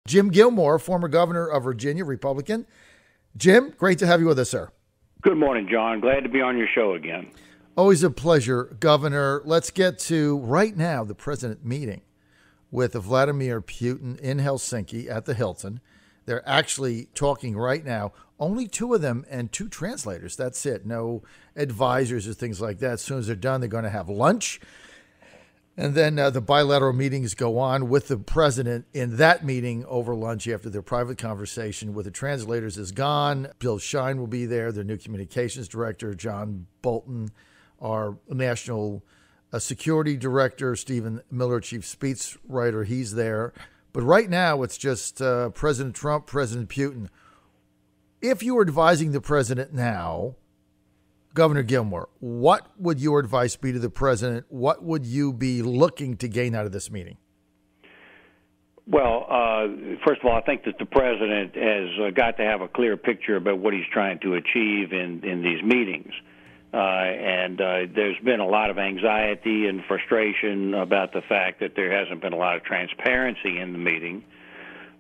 Jim Gilmore, former governor of Virginia, Republican. Jim, great to have you with us, sir. Good morning, John. Glad to be on your show again. Always a pleasure, Governor. Let's get to right now the president meeting with Vladimir Putin in Helsinki at the Hilton. They're actually talking right now. Only two of them and two translators. That's it. No advisors or things like that. As soon as they're done, they're going to have lunch. And then the bilateral meetings go on with the president in that meeting over lunch after their private conversation with the translators is gone. Bill Shine will be there, their new communications director. John Bolton, our national security director. Stephen Miller, chief speechwriter, he's there. But right now, it's just President Trump, President Putin. If you were advising the president now, Governor Gilmore, what would your advice be to the president? What would you be looking to gain out of this meeting? Well, first of all, I think that the president has got to have a clear picture about what he's trying to achieve in these meetings. And there's been a lot of anxiety and frustration about the fact that there hasn't been a lot of transparency in the meeting.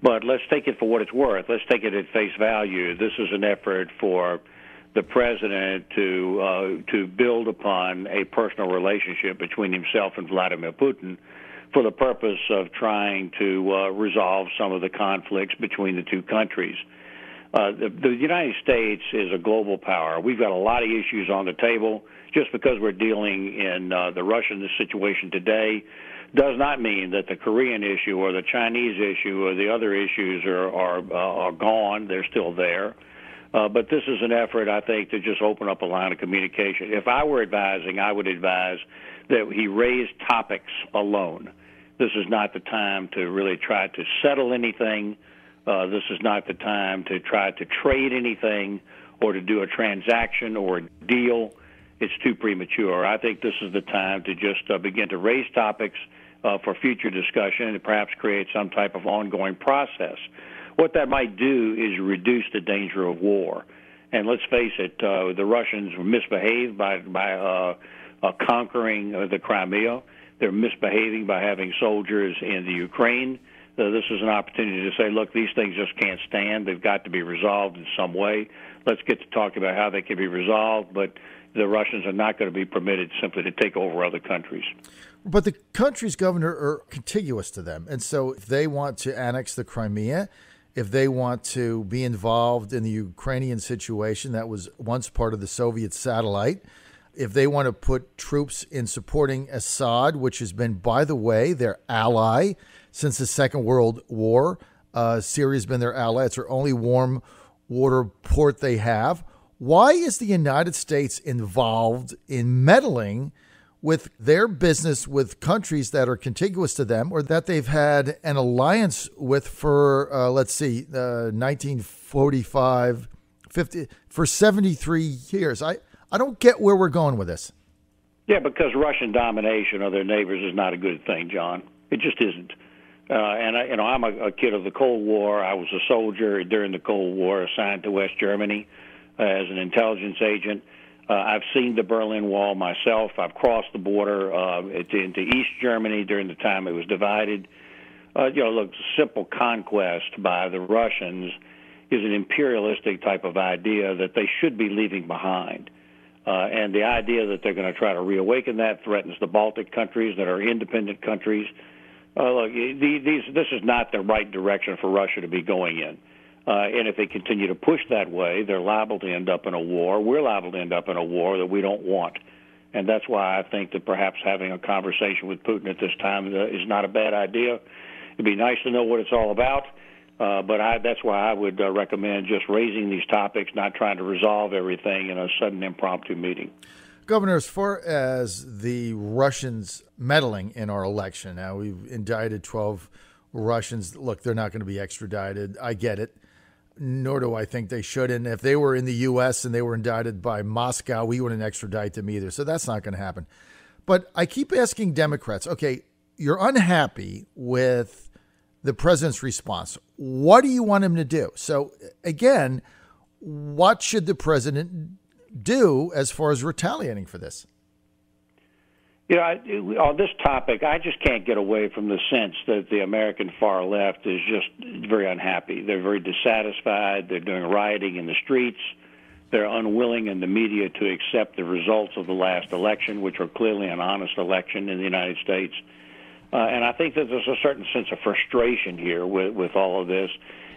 But let's take it for what it's worth. Let's take it at face value. This is an effort for the president to build upon a personal relationship between himself and Vladimir Putin for the purpose of trying to resolve some of the conflicts between the two countries. The United States is a global power. We've got a lot of issues on the table. Just because we're dealing in the Russian situation today does not mean that the Korean issue or the Chinese issue or the other issues are gone. They're still there. But this is an effort, I think, to just open up a line of communication. If I were advising, I would advise that he raise topics alone. This is not the time to really try to settle anything. This is not the time to try to trade anything or to do a transaction or a deal. It's too premature. I think this is the time to just begin to raise topics for future discussion and perhaps create some type of ongoing process. What that might do is reduce the danger of war. And let's face it, the Russians misbehaved by conquering the Crimea. They're misbehaving by having soldiers in the Ukraine. This is an opportunity to say, look, these things just can't stand. They've got to be resolved in some way. Let's get to talk about how they can be resolved, but the Russians are not going to be permitted simply to take over other countries. But the countries, Governor, are contiguous to them. And so if they want to annex the Crimea, if they want to be involved in the Ukrainian situation that was once part of the Soviet satellite, if they want to put troops in supporting Assad, which has been, by the way, their ally since the Second World War. Syria's been their ally. It's their only warm water port they have. Why is the United States involved in meddling with their business with countries that are contiguous to them or that they've had an alliance with for, 1945, 50, for 73 years? I don't get where we're going with this. Yeah, because Russian domination of their neighbors is not a good thing, John. It just isn't. I'm a kid of the Cold War. I was a soldier during the Cold War, assigned to West Germany as an intelligence agent. I've seen the Berlin Wall myself. I've crossed the border into East Germany during the time it was divided. Look, simple conquest by the Russians is an imperialistic type of idea that they should be leaving behind. And the idea that they're going to try to reawaken that threatens the Baltic countries that are independent countries. Look, this is not the right direction for Russia to be going in. And if they continue to push that way, they're liable to end up in a war. We're liable to end up in a war that we don't want. And that's why I think that perhaps having a conversation with Putin at this time is not a bad idea. It'd be nice to know what it's all about. But that's why I would recommend just raising these topics, not trying to resolve everything in a sudden impromptu meeting. Governor, as far as the Russians meddling in our election, now we've indicted 12 Russians. Look, they're not going to be extradited. I get it. Nor do I think they should. And if they were in the U.S. and they were indicted by Moscow, we wouldn't extradite them either. So that's not going to happen. But I keep asking Democrats, okay, you're unhappy with the president's response. What do you want him to do? So, again, what should the president do as far as retaliating for this? You know, on this topic, I just can't get away from the sense that the American far left is just very unhappy. They're very dissatisfied. They're doing rioting in the streets. They're unwilling in the media to accept the results of the last election, which were clearly an honest election in the United States. And I think that there's a certain sense of frustration here with all of this.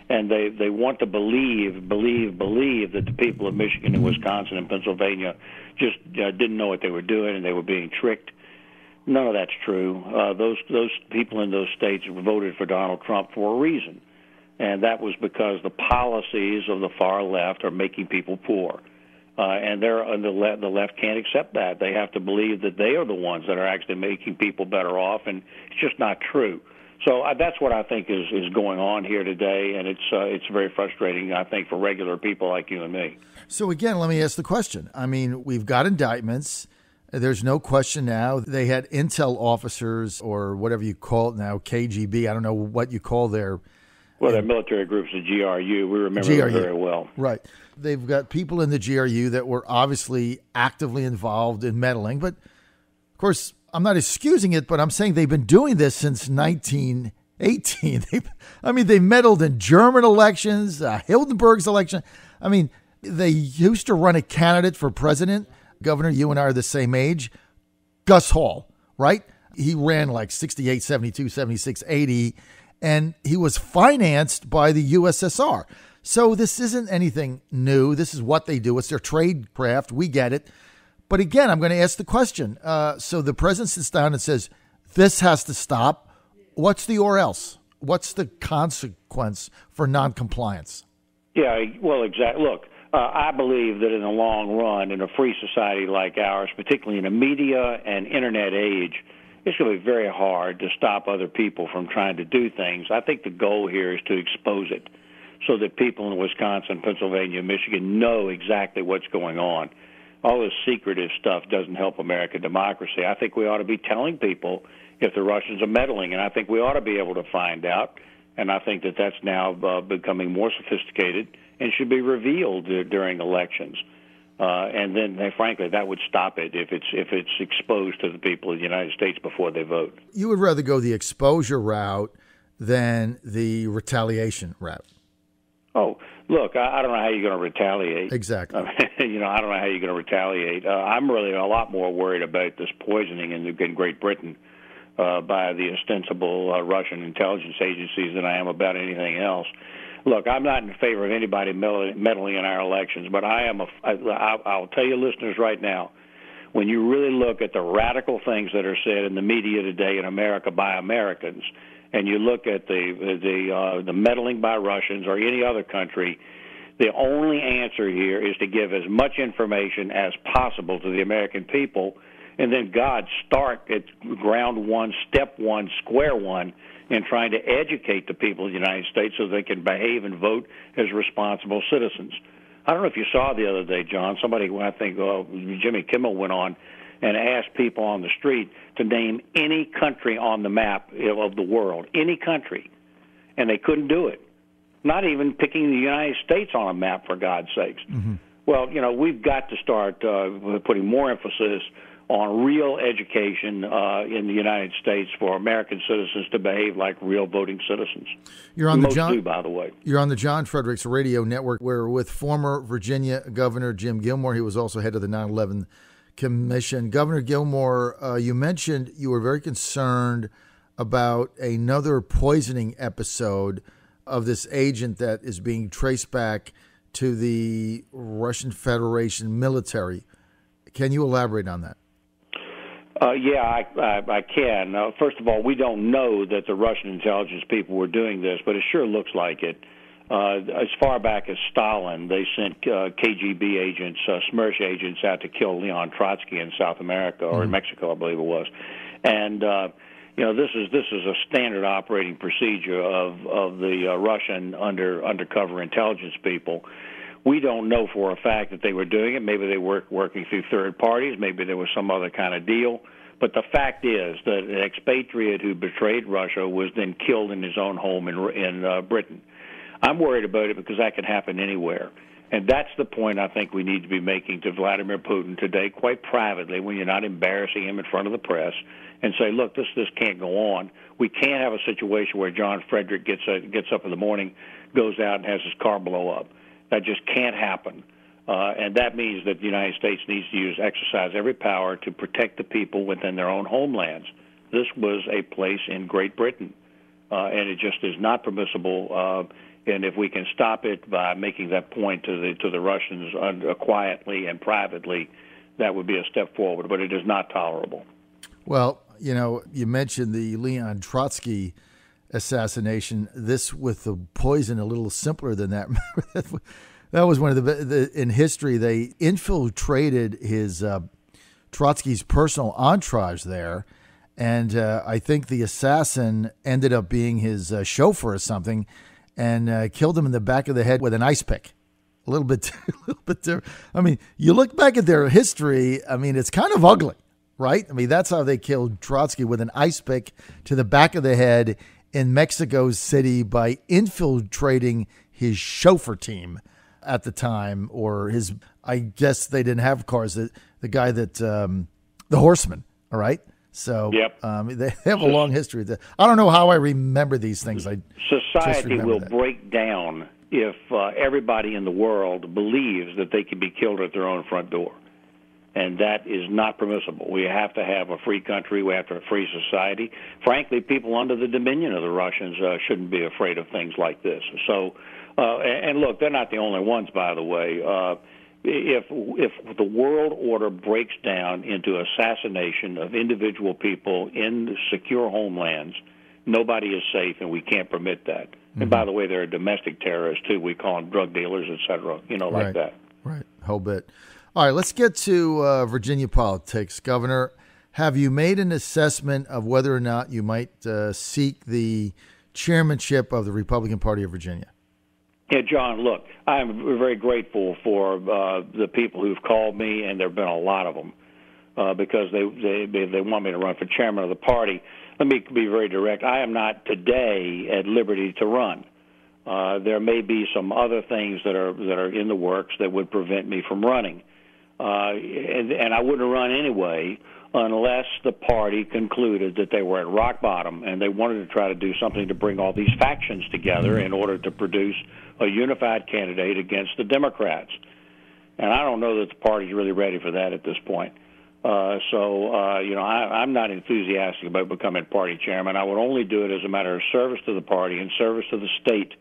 And they want to believe that the people of Michigan and Wisconsin and Pennsylvania just didn't know what they were doing and they were being tricked. None of that's true. Those people in those states voted for Donald Trump for a reason, and that was because the policies of the far left are making people poor, and the left can't accept that. They have to believe that they are the ones that are actually making people better off, and it's just not true. So that's what I think is going on here today, and it's very frustrating, I think, for regular people like you and me. So again, let me ask the question. I mean, we've got indictments. There's no question now. They had intel officers, or whatever you call it now, KGB. I don't know what you call their... Well, they're military groups, the GRU. We remember them very well. Right. They've got people in the GRU that were obviously actively involved in meddling. But, of course, I'm not excusing it, but I'm saying they've been doing this since 1918. They meddled in German elections, Hildenberg's election. I mean, they used to run a candidate for president. Governor, you and I are the same age. Gus Hall, right? He ran like 68, 72, 76, 80, and he was financed by the USSR. So this isn't anything new. This is what they do. It's their trade craft. We get it. But again, I'm going to ask the question. So the president sits down and says, this has to stop. What's the or else? What's the consequence for noncompliance? Yeah, well, exactly. Look, I believe that in the long run, in a free society like ours, particularly in a media and internet age, it's going to be very hard to stop other people from trying to do things. I think the goal here is to expose it so that people in Wisconsin, Pennsylvania, Michigan know exactly what's going on. All this secretive stuff doesn't help American democracy. I think we ought to be telling people if the Russians are meddling, and I think we ought to be able to find out, and I think that that's now becoming more sophisticated and should be revealed during elections. And then, frankly, that would stop it if it's exposed to the people of the United States before they vote. You would rather go the exposure route than the retaliation route. Oh, look, I don't know how you're going to retaliate. Exactly. I don't know how you're going to retaliate. I'm really a lot more worried about this poisoning in Great Britain by the ostensible Russian intelligence agencies than I am about anything else. Look, I'm not in favor of anybody meddling in our elections, but I'll tell you, listeners, right now, when you really look at the radical things that are said in the media today in America by Americans, and you look at the meddling by Russians or any other country, the only answer here is to give as much information as possible to the American people, and then, start at ground one, step one, square one, in trying to educate the people of the United States so they can behave and vote as responsible citizens. I don't know if you saw the other day, John, somebody, I think Jimmy Kimmel went on and asked people on the street to name any country on the map of the world, any country, and they couldn't do it, not even picking the United States on a map, for God's sakes. Mm-hmm. Well, we've got to start putting more emphasis on real education in the United States for American citizens to behave like real voting citizens. You're on Most do, by the way. You're on the John Fredericks Radio Network. We're with former Virginia Governor Jim Gilmore. He was also head of the 9/11 Commission. Governor Gilmore, you mentioned you were very concerned about another poisoning episode of this agent that is being traced back to the Russian Federation military. Can you elaborate on that? Yeah, I can. First of all, we don't know that the Russian intelligence people were doing this, but it sure looks like it. As far back as Stalin, they sent KGB agents, Smersh agents, out to kill Leon Trotsky in South America, or in Mexico, I believe it was. And this is a standard operating procedure of the Russian undercover intelligence people. We don't know for a fact that they were doing it. Maybe they were working through third parties. Maybe there was some other kind of deal. But the fact is that an expatriate who betrayed Russia was then killed in his own home in Britain. I'm worried about it because that can happen anywhere. And that's the point I think we need to be making to Vladimir Putin today, quite privately, when you're not embarrassing him in front of the press, and say, look, this can't go on. We can't have a situation where John Frederick gets up in the morning, goes out and has his car blow up. That just can't happen. And that means that the United States needs to exercise every power to protect the people within their own homelands. This was a place in Great Britain, and it just is not permissible. And if we can stop it by making that point to the Russians quietly and privately, that would be a step forward. But it is not tolerable. Well, you mentioned the Leon Trotsky assassination. This with the poison a little simpler than that. That was one of the in history. They infiltrated his Trotsky's personal entourage there, and I think the assassin ended up being his chauffeur or something, and killed him in the back of the head with an ice pick. A little bit different. I mean, you look back at their history. I mean, it's kind of ugly, right? I mean, that's how they killed Trotsky, with an ice pick to the back of the head in Mexico City by infiltrating his chauffeur team at the time, or his, I guess they didn't have cars, the guy that, the horseman, all right? So yep. They have a long history. I don't know how I remember these things. Society will break down if everybody in the world believes that they can be killed at their own front door. And that is not permissible. We have to have a free country. We have to have a free society. Frankly, people under the dominion of the Russians shouldn't be afraid of things like this. So, and look, they're not the only ones, by the way. If the world order breaks down into assassination of individual people in secure homelands, nobody is safe, and we can't permit that. Mm-hmm. And by the way, there are domestic terrorists, too. We call them drug dealers, et cetera, like that. Right, whole bit. All right, let's get to Virginia politics. Governor, have you made an assessment of whether or not you might seek the chairmanship of the Republican Party of Virginia? Yeah, John, look, I'm very grateful for the people who've called me, and there have been a lot of them, because they want me to run for chairman of the party. Let me be very direct. I am not today at liberty to run. There may be some other things that are in the works that would prevent me from running. And I wouldn't run anyway unless the party concluded that they were at rock bottom and they wanted to try to do something to bring all these factions together in order to produce a unified candidate against the Democrats. And I don't know that the party's really ready for that at this point. I'm not enthusiastic about becoming party chairman. I would only do it as a matter of service to the party and service to the state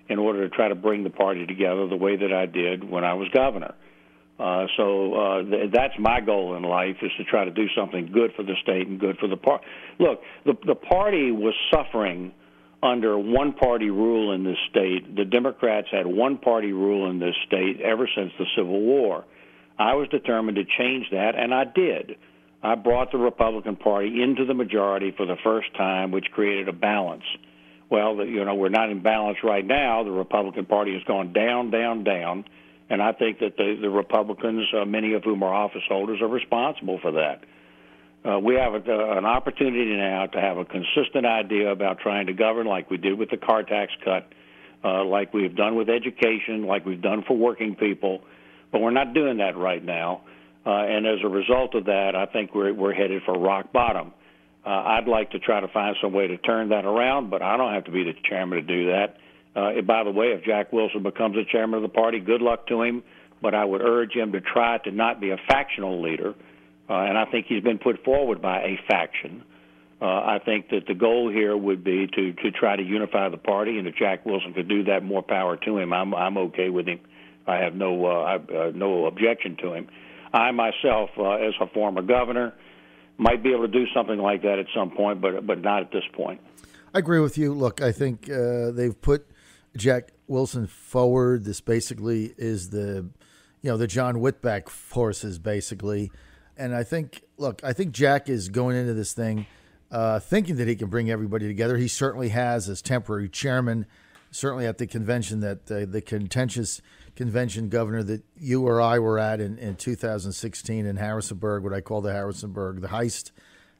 in order to try to bring the party together the way that I did when I was governor. That's my goal in life, is to try to do something good for the state and good for the party. Look, the party was suffering under one-party rule in this state. The Democrats had one-party rule in this state ever since the Civil War. I was determined to change that, and I did. I brought the Republican Party into the majority for the first time, which created a balance. Well, we're not in balance right now. The Republican Party has gone down, down, down. And I think that the Republicans, many of whom are office holders, are responsible for that. We have an opportunity now to have a consistent idea about trying to govern like we did with the car tax cut, like we've done with education, like we've done for working people. But we're not doing that right now. And as a result of that, I think we're headed for rock bottom. I'd like to try to find some way to turn that around, but I don't have to be the chairman to do that. By the way, if Jack Wilson becomes the chairman of the party, good luck to him, but I would urge him to try to not be a factional leader, and I think he's been put forward by a faction. I think that the goal here would be to try to unify the party, and if Jack Wilson could do that, more power to him. I'm okay with him. I have no objection to him. I myself, as a former governor, might be able to do something like that at some point, but not at this point. I agree with you. Look, I think they've put Jack Wilson forward. This basically is the John Whitbeck forces, basically. And I think Jack is going into this thing thinking that he can bring everybody together. He certainly has as temporary chairman, certainly at the convention that the contentious convention, Governor, that you or I were at in 2016 in Harrisonburg, what I call the Harrisonburg, the heist.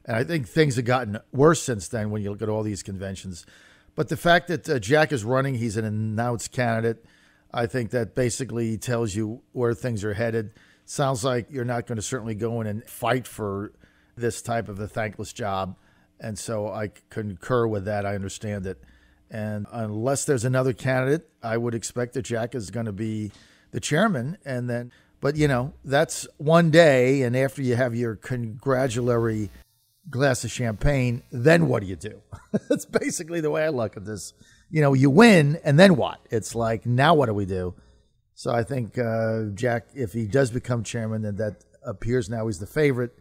And I think things have gotten worse since then when you look at all these conventions. But the fact that Jack is running, he's an announced candidate. I think that basically tells you where things are headed. Sounds like you're not going to certainly go in and fight for this type of a thankless job. And so I concur with that. I understand it. And unless there's another candidate, I would expect that Jack is going to be the chairman. And then, but that's one day. And after you have your congratulatory glass of champagne, then what do you do? That's basically the way I look at this. You win, and then what? It's like, now what do we do? So I think Jack, if he does become chairman, and that appears now he's the favorite,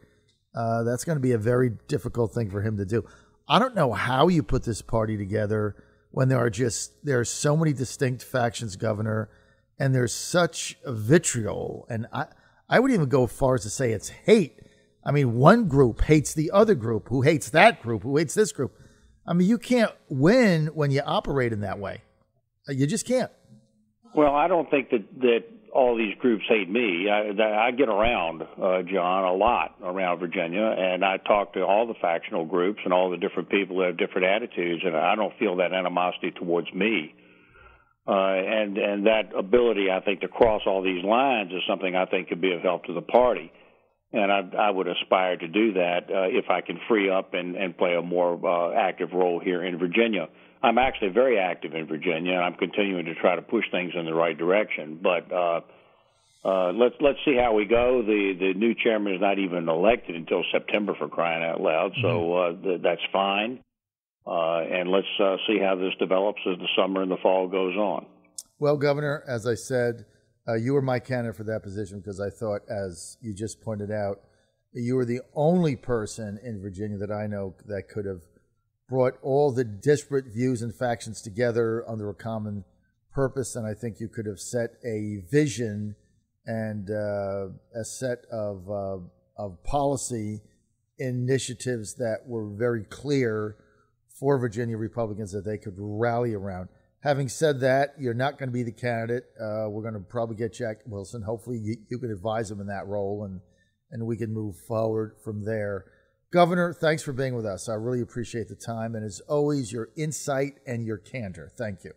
that's going to be a very difficult thing for him to do. I don't know how you put this party together when there are so many distinct factions, Governor, and there's such vitriol. And I would even go as far as to say it's hate. I mean, one group hates the other group, who hates that group, who hates this group. I mean, you can't win when you operate in that way. You just can't. Well, I don't think that all these groups hate me. I get around, John, a lot around Virginia, and I talk to all the factional groups and all the different people that have different attitudes, and I don't feel that animosity towards me. And that ability, I think, to cross all these lines is something I think could be of help to the party. And I would aspire to do that if I can free up and play a more active role here in Virginia. I'm actually very active in Virginia, and I'm continuing to try to push things in the right direction. But let's see how we go. The new chairman is not even elected until September, for crying out loud, so that's fine. And let's see how this develops as the summer and the fall goes on. Well, Governor, as I said, you were my candidate for that position because I thought, as you just pointed out, you were the only person in Virginia that I know that could have brought all the disparate views and factions together under a common purpose. And I think you could have set a vision and a set of policy initiatives that were very clear for Virginia Republicans that they could rally around. Having said that, you're not going to be the candidate. We're going to probably get Jack Wilson. Hopefully you can advise him in that role, and we can move forward from there. Governor, thanks for being with us. I really appreciate the time. And as always, your insight and your candor. Thank you.